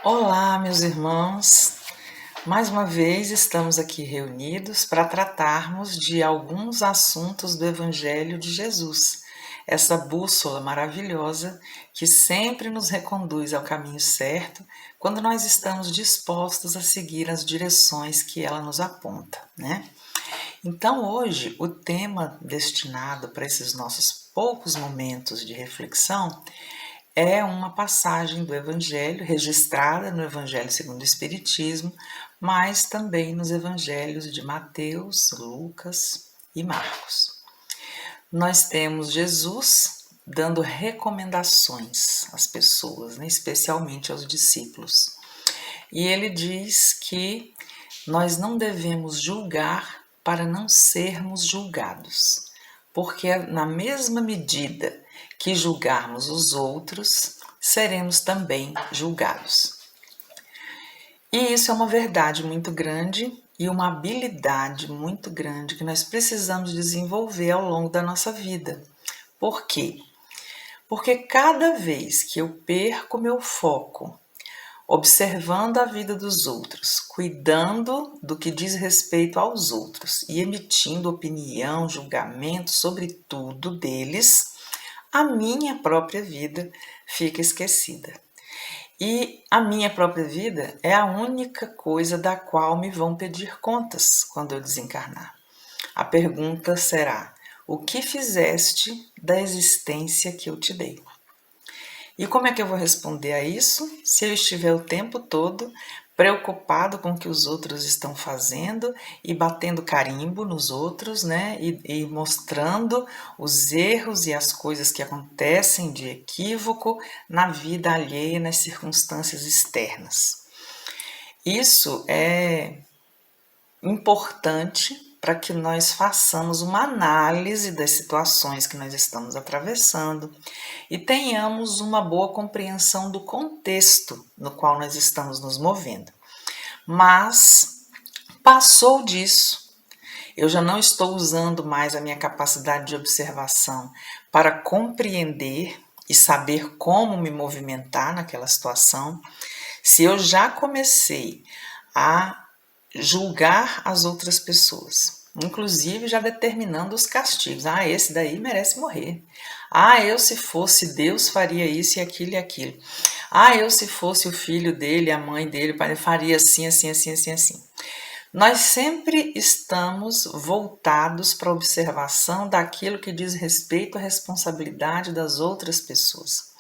Olá, meus irmãos. Mais uma vez estamos aqui reunidos para tratarmos de alguns assuntos do Evangelho de Jesus, essa bússola maravilhosa que sempre nos reconduz ao caminho certo quando nós estamos dispostos a seguir as direções que ela nos aponta, né? Então, hoje, o tema destinado para esses nossos poucos momentos de reflexão é uma passagem do Evangelho, registrada no Evangelho segundo o Espiritismo, mas também nos Evangelhos de Mateus, Lucas e Marcos. Nós temos Jesus dando recomendações às pessoas, né, especialmente aos discípulos. E ele diz que nós não devemos julgar para não sermos julgados, porque na mesma medida que julgarmos os outros, seremos também julgados. E isso é uma verdade muito grande e uma habilidade muito grande que nós precisamos desenvolver ao longo da nossa vida. Por quê? Porque cada vez que eu perco meu foco observando a vida dos outros, cuidando do que diz respeito aos outros e emitindo opinião, julgamento sobre tudo deles, a minha própria vida fica esquecida. E a minha própria vida é a única coisa da qual me vão pedir contas quando eu desencarnar. A pergunta será: o que fizeste da existência que eu te dei? E como é que eu vou responder a isso se eu estiver o tempo todo preocupado com o que os outros estão fazendo e batendo carimbo nos outros, né? E mostrando os erros e as coisas que acontecem de equívoco na vida alheia, nas circunstâncias externas. Isso é importante para que nós façamos uma análise das situações que nós estamos atravessando e tenhamos uma boa compreensão do contexto no qual nós estamos nos movendo. Mas passou disso, eu já não estou usando mais a minha capacidade de observação para compreender e saber como me movimentar naquela situação. Se eu já comecei a julgar as outras pessoas, inclusive já determinando os castigos. Esse daí merece morrer. Eu se fosse Deus faria isso e aquilo e aquilo. Eu se fosse o filho dele, a mãe dele, o pai dele, faria assim, assim, assim, assim, assim. Nós sempre estamos voltados para a observação daquilo que diz respeito à responsabilidade das outras pessoas.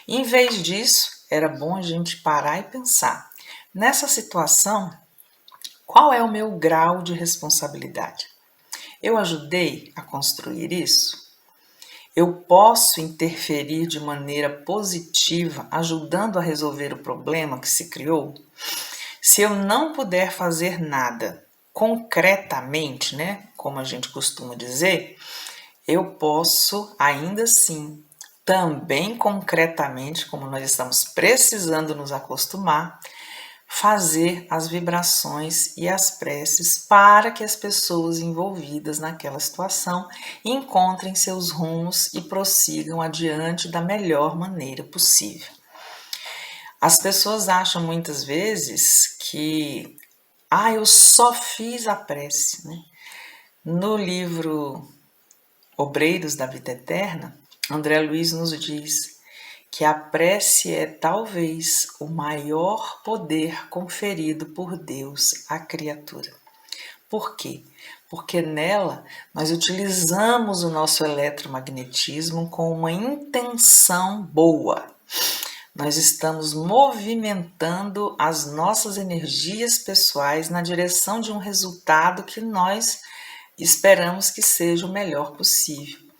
Em vez disso, era bom a gente parar e pensar, nessa situação, qual é o meu grau de responsabilidade? Eu ajudei a construir isso? Eu posso interferir de maneira positiva, ajudando a resolver o problema que se criou? Se eu não puder fazer nada concretamente, né, como a gente costuma dizer, eu posso ainda assim, também concretamente, como nós estamos precisando nos acostumar, fazer as vibrações e as preces para que as pessoas envolvidas naquela situação encontrem seus rumos e prossigam adiante da melhor maneira possível. As pessoas acham muitas vezes que eu só fiz a prece, né? No livro Obreiros da Vida Eterna, André Luiz nos diz que a prece é talvez o maior poder conferido por Deus à criatura. Por quê? Porque nela nós utilizamos o nosso eletromagnetismo com uma intenção boa. Nós estamos movimentando as nossas energias pessoais na direção de um resultado que nós esperamos que seja o melhor possível.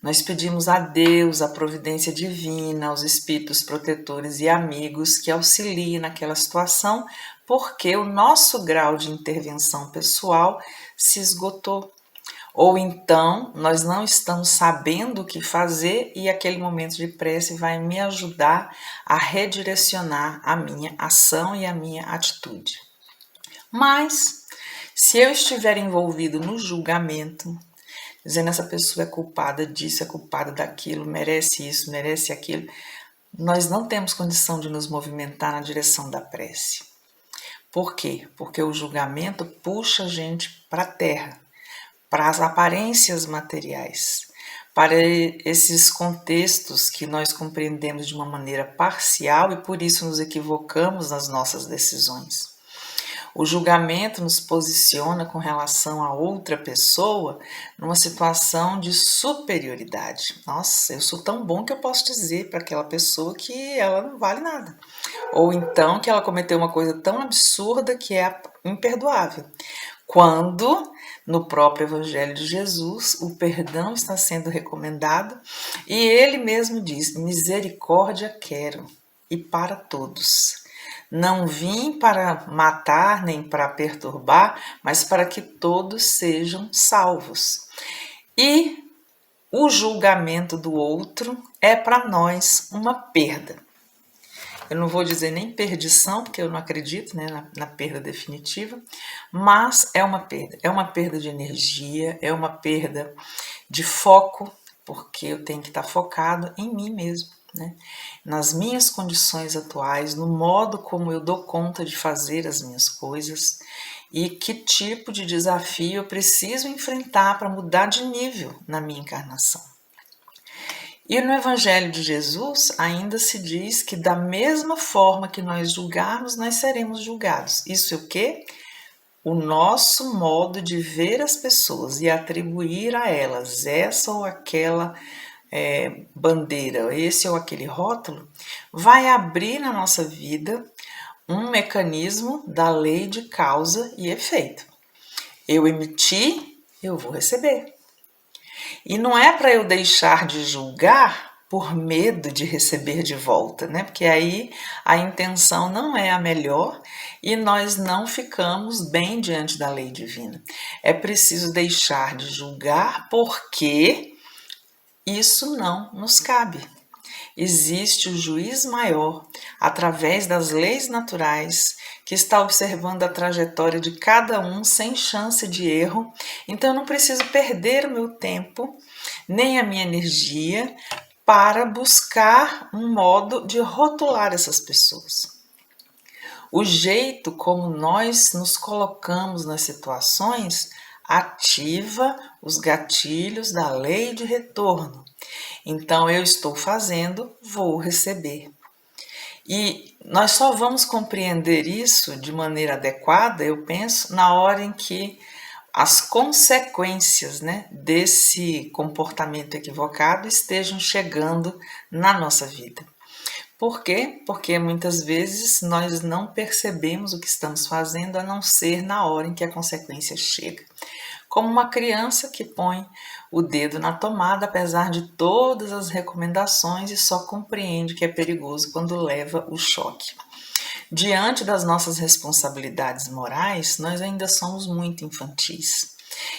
Nós pedimos a Deus, a providência divina, aos espíritos protetores e amigos que auxiliem naquela situação, porque o nosso grau de intervenção pessoal se esgotou. Ou então, nós não estamos sabendo o que fazer e aquele momento de prece vai me ajudar a redirecionar a minha ação e a minha atitude. Mas, se eu estiver envolvido no julgamento, dizendo essa pessoa é culpada disso, é culpada daquilo, merece isso, merece aquilo, nós não temos condição de nos movimentar na direção da prece. Por quê? Porque o julgamento puxa a gente para a terra, para as aparências materiais, para esses contextos que nós compreendemos de uma maneira parcial e por isso nos equivocamos nas nossas decisões. O julgamento nos posiciona com relação a outra pessoa numa situação de superioridade. Nossa, eu sou tão bom que eu posso dizer para aquela pessoa que ela não vale nada. Ou então que ela cometeu uma coisa tão absurda que é imperdoável. Quando, no próprio Evangelho de Jesus, o perdão está sendo recomendado e ele mesmo diz: misericórdia quero, e para todos. Não vim para matar nem para perturbar, mas para que todos sejam salvos. E o julgamento do outro é para nós uma perda. Eu não vou dizer nem perdição, porque eu não acredito, né, na perda definitiva, mas é uma perda. É uma perda de energia, é uma perda de foco, porque eu tenho que estar focado em mim mesmo, né? Nas minhas condições atuais, no modo como eu dou conta de fazer as minhas coisas e que tipo de desafio eu preciso enfrentar para mudar de nível na minha encarnação. E no Evangelho de Jesus ainda se diz que da mesma forma que nós julgarmos, nós seremos julgados. Isso é o quê? O nosso modo de ver as pessoas e atribuir a elas essa ou aquela bandeira, esse ou aquele rótulo, vai abrir na nossa vida um mecanismo da lei de causa e efeito. Eu emiti, eu vou receber. E não é para eu deixar de julgar por medo de receber de volta, né? Porque aí a intenção não é a melhor e nós não ficamos bem diante da lei divina. É preciso deixar de julgar porque isso não nos cabe. Existe o juiz maior, através das leis naturais, que está observando a trajetória de cada um sem chance de erro. Então eu não preciso perder o meu tempo, nem a minha energia, para buscar um modo de rotular essas pessoas. O jeito como nós nos colocamos nas situações ativa os gatilhos da lei de retorno. Então, eu estou fazendo, vou receber. E nós só vamos compreender isso de maneira adequada, eu penso, na hora em que as consequências, né, desse comportamento equivocado estejam chegando na nossa vida. Por quê? Porque muitas vezes nós não percebemos o que estamos fazendo a não ser na hora em que a consequência chega. Como uma criança que põe o dedo na tomada, apesar de todas as recomendações, e só compreende que é perigoso quando leva o choque. Diante das nossas responsabilidades morais, nós ainda somos muito infantis.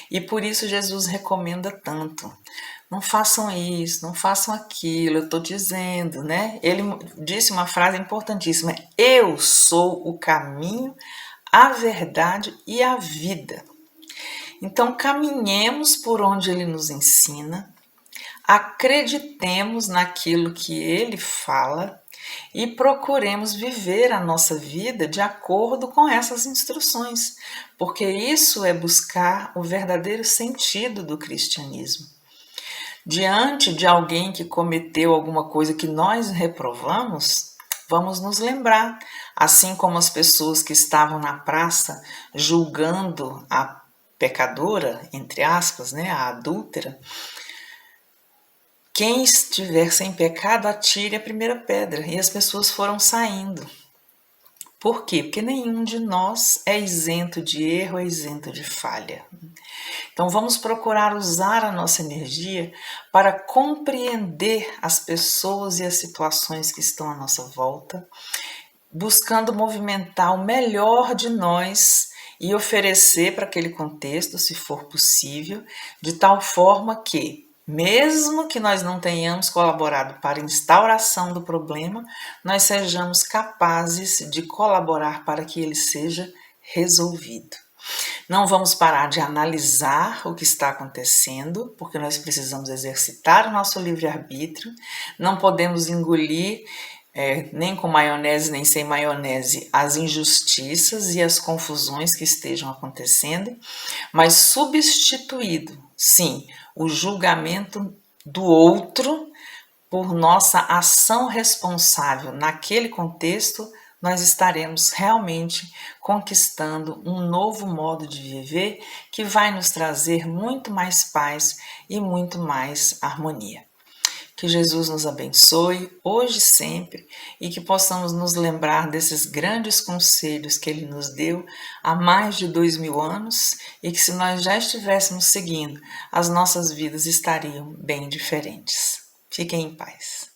E por isso Jesus recomenda tanto. Não façam isso, não façam aquilo, eu estou dizendo, né? Ele disse uma frase importantíssima: eu sou o caminho, a verdade e a vida. Então, caminhemos por onde ele nos ensina, acreditemos naquilo que ele fala e procuremos viver a nossa vida de acordo com essas instruções, porque isso é buscar o verdadeiro sentido do cristianismo. Diante de alguém que cometeu alguma coisa que nós reprovamos, vamos nos lembrar, assim como as pessoas que estavam na praça julgando a pecadora, entre aspas, né, a adúltera, quem estiver sem pecado atire a primeira pedra, e as pessoas foram saindo. Por quê? Porque nenhum de nós é isento de erro, é isento de falha. Então vamos procurar usar a nossa energia para compreender as pessoas e as situações que estão à nossa volta, buscando movimentar o melhor de nós e oferecer para aquele contexto, se for possível, de tal forma que, mesmo que nós não tenhamos colaborado para a instauração do problema, nós sejamos capazes de colaborar para que ele seja resolvido. Não vamos parar de analisar o que está acontecendo, porque nós precisamos exercitar o nosso livre-arbítrio, não podemos engolir nem com maionese nem sem maionese as injustiças e as confusões que estejam acontecendo, mas substituído, sim, o julgamento do outro por nossa ação responsável naquele contexto, nós estaremos realmente conquistando um novo modo de viver que vai nos trazer muito mais paz e muito mais harmonia. Que Jesus nos abençoe hoje e sempre e que possamos nos lembrar desses grandes conselhos que Ele nos deu há mais de 2000 anos e que se nós já estivéssemos seguindo, as nossas vidas estariam bem diferentes. Fiquem em paz.